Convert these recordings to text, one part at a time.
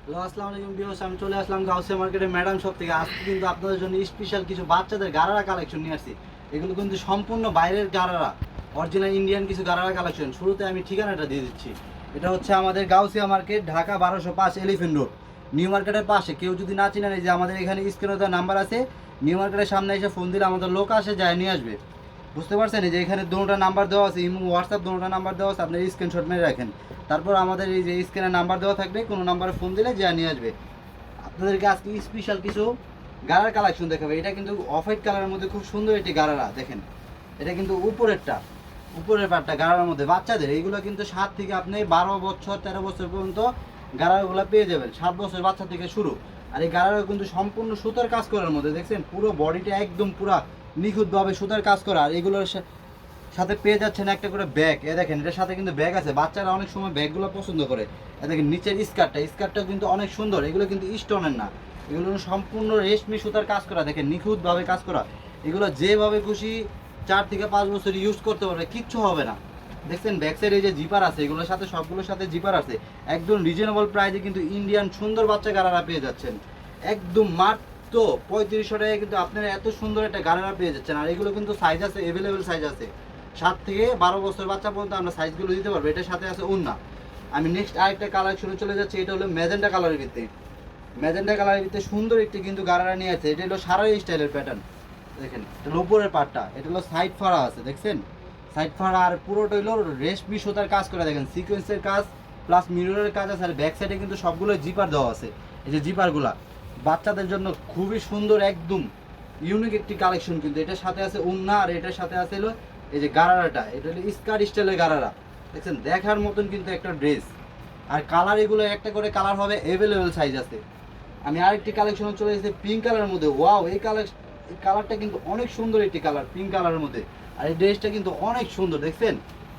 Hello, আসসালামু আলাইকুম viewers. আমি চলে আসলাম গাউসিয়া মার্কেটের ম্যাডাম শপ থেকে। আজকে কিন্তু আপনাদের জন্য স্পেশাল কিছু বাচ্চাদের গারারা কালেকশন নিয়ে আসছি। এগুলো কিন্তু সম্পূর্ণ বাইরের গারারা, অরিজিনাল ইন্ডিয়ান কিছু গারারা কালেকশন। শুরুতে আমি ঠিকানাটা দিয়ে দিচ্ছি। এটা হচ্ছে আমাদের Gausia market, Dhaka 1205 elephant road, new মার্কেটের পাশে। কেউ যদি না চিনেন, এই যে আমাদের এখানে স্ক্রিনে দেওয়া নাম্বার আছে, নিউ মার্কেটের সামনে এসে ফোন দিলে আমাদের লোক আসে, যায় নিয়ে আসবে। বুঝতে পারছেন? এই যে এখানে দুটো নাম্বার দেওয়া আছে, ইমো হোয়াটসঅ্যাপ দুটো নাম্বার দেওয়া আছে, আপনার স্ক্রিনশট মেরে রাখেন। তারপর আমাদের এই যে স্ক্রিনে নাম্বার দেওয়া থাকবে, কোনো নাম্বারে ফোন দিলে যা নিয়ে আসবে। আপনাদেরকে আজকে স্পেশাল কিছু গারার কালেকশন দেখাবে। এটা কিন্তু অফ হোয়াইট কালারের মধ্যে খুব সুন্দর একটি গারারা, দেখেন। এটা কিন্তু উপরের পাটটা গারার মধ্যে বাচ্চাদের। এইগুলো কিন্তু 7 থেকে আপনি 12 বছর 13 বছর পর্যন্ত গারাগুলো পেয়ে যাবেন। 7 বছর বাচ্চা থেকে শুরু। আর এই গারারা কিন্তু সম্পূর্ণ সুতার কাজ করার মধ্যে, দেখছেন পুরো বডিটা একদম পুরা নিখুঁতভাবে সুতার কাজ করা। আর এগুলোর সাথে পেয়ে যাচ্ছেন একটা করে ব্যাগ। এ দেখেন, এটার সাথে কিন্তু ব্যাগ আছে। বাচ্চারা অনেক সময় ব্যাগগুলো পছন্দ করে। এ দেখেন নিচের স্কার্টটা কিন্তু অনেক সুন্দর। এগুলো কিন্তু স্টোনের না, এগুলো সম্পূর্ণ রেশমি সুতার কাজ করা। দেখেন নিখুঁতভাবে কাজ করা। এগুলো যেভাবে খুশি 4 থেকে 5 বছর ইউজ করতে পারবে, কিচ্ছু হবে না। দেখছেন ব্যাক সাইডে এই যে জিপার আছে, এগুলোর সাথে সবগুলোর সাথে জিপার আছে। একদম রিজনেবল প্রাইসে কিন্তু ইন্ডিয়ান সুন্দর বাচ্চা গারারা পেয়ে যাচ্ছেন। একদম মাত্র 3500 টাকায় কিন্তু আপনারা এত সুন্দর একটা গারারা পেয়ে যাচ্ছেন। আর এগুলো কিন্তু সাইজ আছে, অ্যাভেলেবেল সাইজ আছে। 7 থেকে 12 বছর বাচ্চা পর্যন্ত আমরা সাইজগুলো দিতে পারবো। এটার সাথে আছে ওড়না। আমি নেক্সট আরেকটা কালেকশনে চলে যাচ্ছি। এটা হলো ম্যাজেন্টা কালারের ভিত্তি। ম্যাজেন্টা কালারের ভিত্তি সুন্দর একটি কিন্তু গারারা নিয়ে আছে। এটা হলো সারাই স্টাইলের প্যাটার্ন। দেখেন এটা উপরের পাটটা, এটা হলো সাইড ফাড়া আছে, দেখছেন সাইড ফাড়া। আর পুরোটা হলো রেশমি সুতার কাজ করে। দেখেন সিকোয়েন্সের কাজ প্লাস মিররের কাজ আছে। আর ব্যাক সাইডে কিন্তু সবগুলো জিপার দেওয়া আছে। এই যে জিপারগুলা বাচ্চাদের জন্য খুবই সুন্দর, একদম ইউনিক একটি কালেকশন। কিন্তু এটার সাথে আছে ওড়না, আর এটার সাথে আছে হলো এই যে গারারাটা। এটা হলো স্কার্ট স্টাইলের গারারা, দেখছেন দেখার মতন কিন্তু একটা ড্রেস। আর কালার এগুলো একটা করে কালার হবে, অ্যাভেলেবেল সাইজ আছে। আমি আরেকটি কালেকশনে চলে এসেছি পিঙ্ক কালারের মধ্যে। ওয়াও, এই কালারটা কিন্তু অনেক সুন্দর একটি কালার, পিঙ্ক কালারের মধ্যে। আর এই ড্রেসটা কিন্তু অনেক সুন্দর, দেখছেন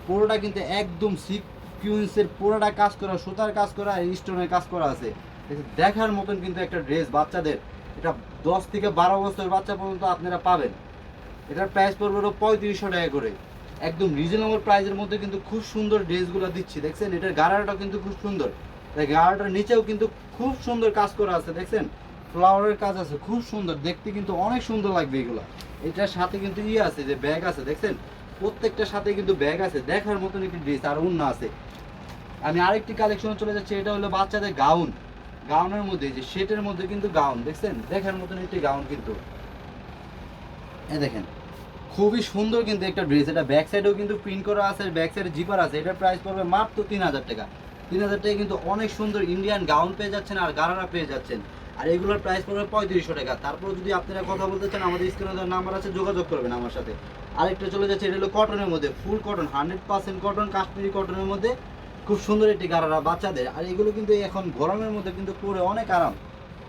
পুরোটা কিন্তু একদম সিকুয়েন্সের পুরোটা কাজ করা, সুতার কাজ করা, স্টোনের কাজ করা আছে। দেখার মতন কিন্তু একটা ড্রেস বাচ্চাদের। এটা 10 থেকে 12 বছর বাচ্চা পর্যন্ত আপনারা পাবেন। এটার প্রাইস পড়বে হলো 3500 টাকা করে। একদম রিজনেবল প্রাইসের মধ্যে কিন্তু খুব সুন্দর ড্রেসগুলো দিচ্ছি, দেখছেন। এটার গাড়াটাও কিন্তু খুব সুন্দর। গাড়াটার নিচেও কিন্তু খুব সুন্দর কাজ করা আছে, দেখছেন ফ্লাওয়ারের কাজ আছে, খুব সুন্দর দেখতে, কিন্তু অনেক সুন্দর লাগবে এগুলো। এটার সাথে কিন্তু আছে, যে ব্যাগ আছে, দেখছেন প্রত্যেকটার সাথে কিন্তু ব্যাগ আছে। দেখার মতন একটি ড্রেস আর ওড়না আছে। আমি আরেকটি কালেকশনে চলে যাচ্ছি। এটা হলো বাচ্চাদের গাউন। গাউনের মধ্যে যে সেটের মধ্যে কিন্তু গাউন, দেখছেন দেখার মতন একটি গাউন কিন্তু। এই দেখেন খুবই সুন্দর কিন্তু একটা ড্রেস। এটা ব্যাক সাইডেও কিন্তু প্রিন্ট করা আছে, ব্যাক সাইডে জিপার আছে। এটার প্রাইস পড়বে মাত্র 3000 টাকা। 3000 টাকা কিন্তু অনেক সুন্দর ইন্ডিয়ান গাউন পেয়ে যাচ্ছেন, আর গারারা পেয়ে যাচ্ছেন। আর এগুলোর প্রাইস পড়বে 3500 টাকা। তারপর যদি আপনারা কথা বলতে চান, আমাদের স্ক্রিনে দেওয়ার নাম্বার আছে, যোগাযোগ করবেন আমার সাথে। আরেকটা চলে যাচ্ছে, এটা হলো কটনের মধ্যে, ফুল কটন, 100% কটন, কাশ্মীরি কটনের মধ্যে খুব সুন্দর একটি গারারা বাচ্চাদের। আর এগুলো কিন্তু এখন গরমের মধ্যে কিন্তু পরে অনেক আরাম,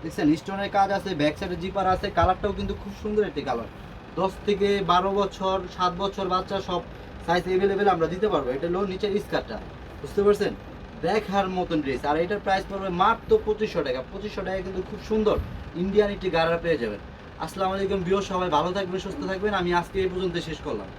দেখছেন স্টোনের কাজ আছে, ব্যাক সাইডে জিপার আছে। কালারটাও কিন্তু খুব সুন্দর একটি কালার। 10 থেকে 12 বছর 7 বছর বাচ্চা সব সাইজ অ্যাভেলেবেল আমরা দিতে পারবো। এটা হলো নিচের স্কার্টটা, বুঝতে পারছেন দেখার মতন ড্রেস। আর এটার প্রাইস পড়বে মাত্র 2500 টাকা। 2500 টাকা কিন্তু খুব সুন্দর ইন্ডিয়ান একটি গাড়া পেয়ে যাবেন। আসসালামু আলাইকুম ভিউয়ার্স, সবাই ভালো থাকবেন, সুস্থ থাকবেন। আমি আজকে এই পর্যন্ত শেষ করলাম।